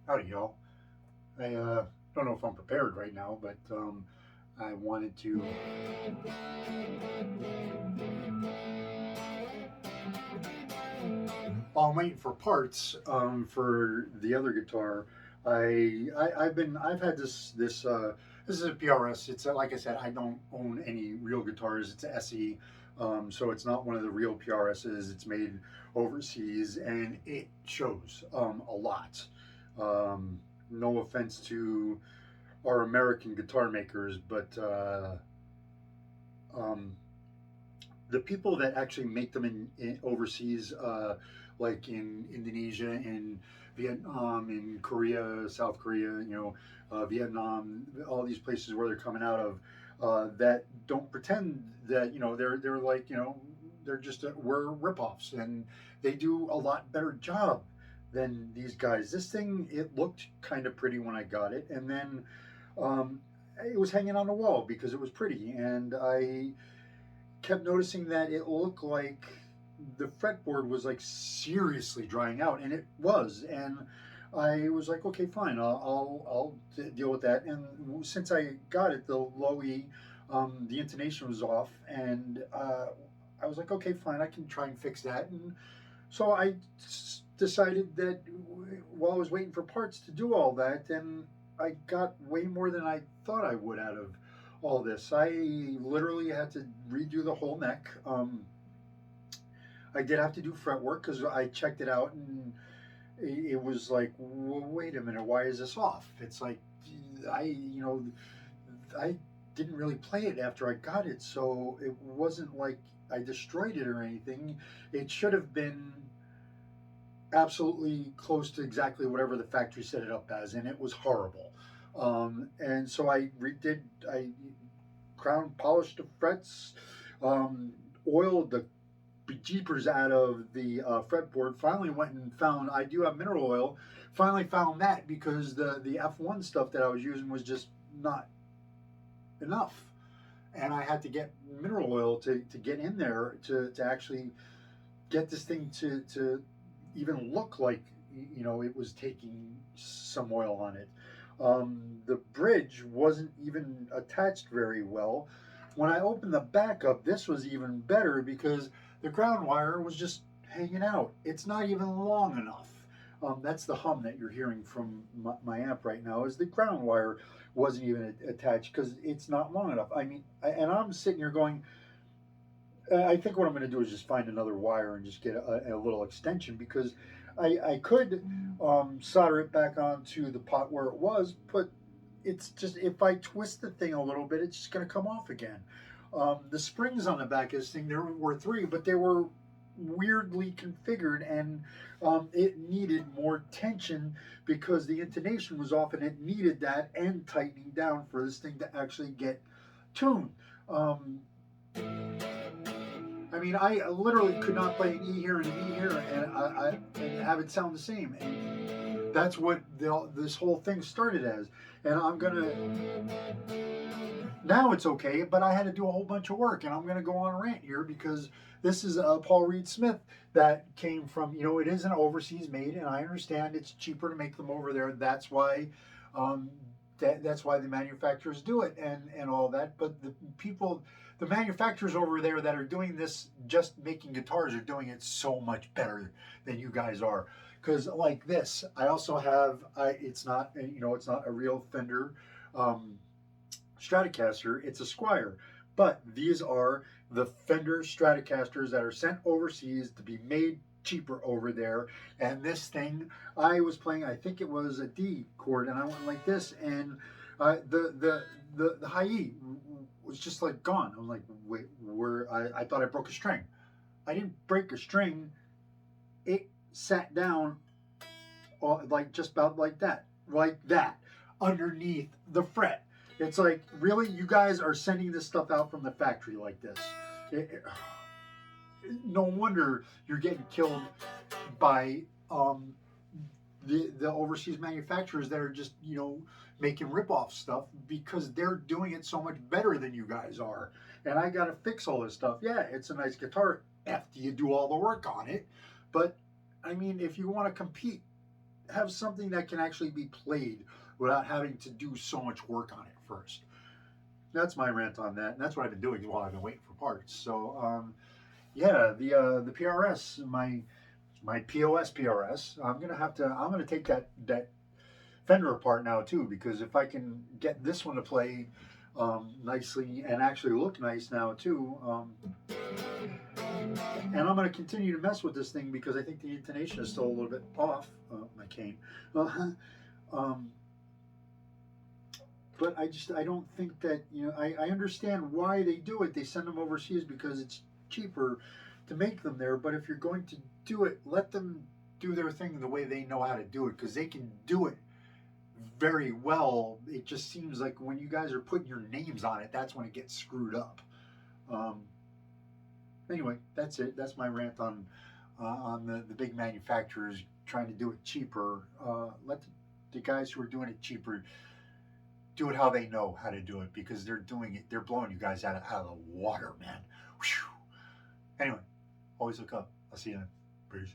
Howdy, y'all. I don't know if I'm prepared right now, but I wanted to. While I'm waiting for parts for the other guitar, I've had this is a PRS. It's like I said, I don't own any real guitars. It's a SE, so it's not one of the real PRSs. It's made overseas, and it shows a lot. No offense to our American guitar makers, but um, the people that actually make them in overseas, like in Indonesia, in Vietnam, in Korea, South Korea, Vietnam, all these places where they're coming out of, that don't pretend that they're like they're just we're ripoffs, and they do a lot better job than these guys. This thing, it looked kind of pretty when I got it, and then um, it was hanging on the wall because it was pretty, and I kept noticing that it looked like the fretboard was like seriously drying out, and it was. And I was like, okay, fine, I'll deal with that. And since I got it, the low E, the intonation was off, and I was like, okay, fine, I can try and fix that. And so I decided that while I was waiting for parts to do all that, and I got way more than I thought I would out of all this. I literally had to redo the whole neck. I did have to do fret work because I checked it out, and it was like, wait a minute, why is this off? It's like I didn't really play it after I got it, so it wasn't like I destroyed it or anything. It should have been absolutely close to exactly whatever the factory set it up as, and it was horrible. And so I crown polished the frets, um, oiled the bejeepers out of the fretboard. Finally went and found, I do have mineral oil. Finally found that because the F1 stuff that I was using was just not enough. And I had to get mineral oil to get in there to actually get this thing to even look like it was taking some oil on it. The bridge wasn't even attached very well. When I opened the back up, this was even better because the ground wire was just hanging out. It's not even long enough. That's the hum that you're hearing from my amp right now. Is the ground wire wasn't even attached because it's not long enough. I mean, and I'm sitting here going, I think what I'm going to do is just find another wire and just get a little extension because I could solder it back onto the pot where it was, but it's just if I twist the thing a little bit, it's just going to come off again. The springs on the back of this thing, there were three, but they were weirdly configured, and it needed more tension because the intonation was off, and it needed that and tightening down for this thing to actually get tuned. Um, I mean, I literally could not play an E here and an E here and have it sound the same. And that's what this whole thing started as. And I'm gonna now it's okay, but I had to do a whole bunch of work, and I'm gonna go on a rant here because this is Paul Reed Smith that came from it is an overseas made, and I understand it's cheaper to make them over there. That's why. Um, that's why the manufacturers do it and all that. But the manufacturers over there that are doing this, just making guitars, are doing it so much better than you guys are. Because like this, I also have. It's not it's not a real Fender um, Stratocaster. It's a Squire. But these are the Fender Stratocasters that are sent overseas to be made cheaper over there. And this thing, I was playing, I think it was a D chord, and I went like this, and the high E was just like gone. I'm like, wait, where? I thought I broke a string. I didn't break a string. It sat down like just about like that, underneath the fret. It's like, really, you guys are sending this stuff out from the factory like this? It, no wonder you're getting killed by the overseas manufacturers that are just making rip-off stuff because they're doing it so much better than you guys are. And I got to fix all this stuff. Yeah, it's a nice guitar after you do all the work on it, but I mean, if you want to compete have something that can actually be played without having to do so much work on it first. That's my rant on that, and that's what I've been doing while I've been waiting for parts. So yeah, the PRS, my POS PRS. I'm gonna take that fender apart now too, because if I can get this one to play nicely and actually look nice now too, and I'm gonna continue to mess with this thing because I think the intonation is still a little bit off. My cane. Um, but I don't think that, I understand why they do it. They send them overseas because it's cheaper to make them there. But if you're going to do it, let them do their thing the way they know how to do it, because they can do it very well. It just seems like when you guys are putting your names on it, that's when it gets screwed up. Um, anyway, that's it. That's my rant on the big manufacturers trying to do it cheaper. Let the guys who are doing it cheaper do it how they know how to do it, because they're doing it. They're blowing you guys out of the water, man. Whew. Anyway, always look up. I'll see you then. Peace.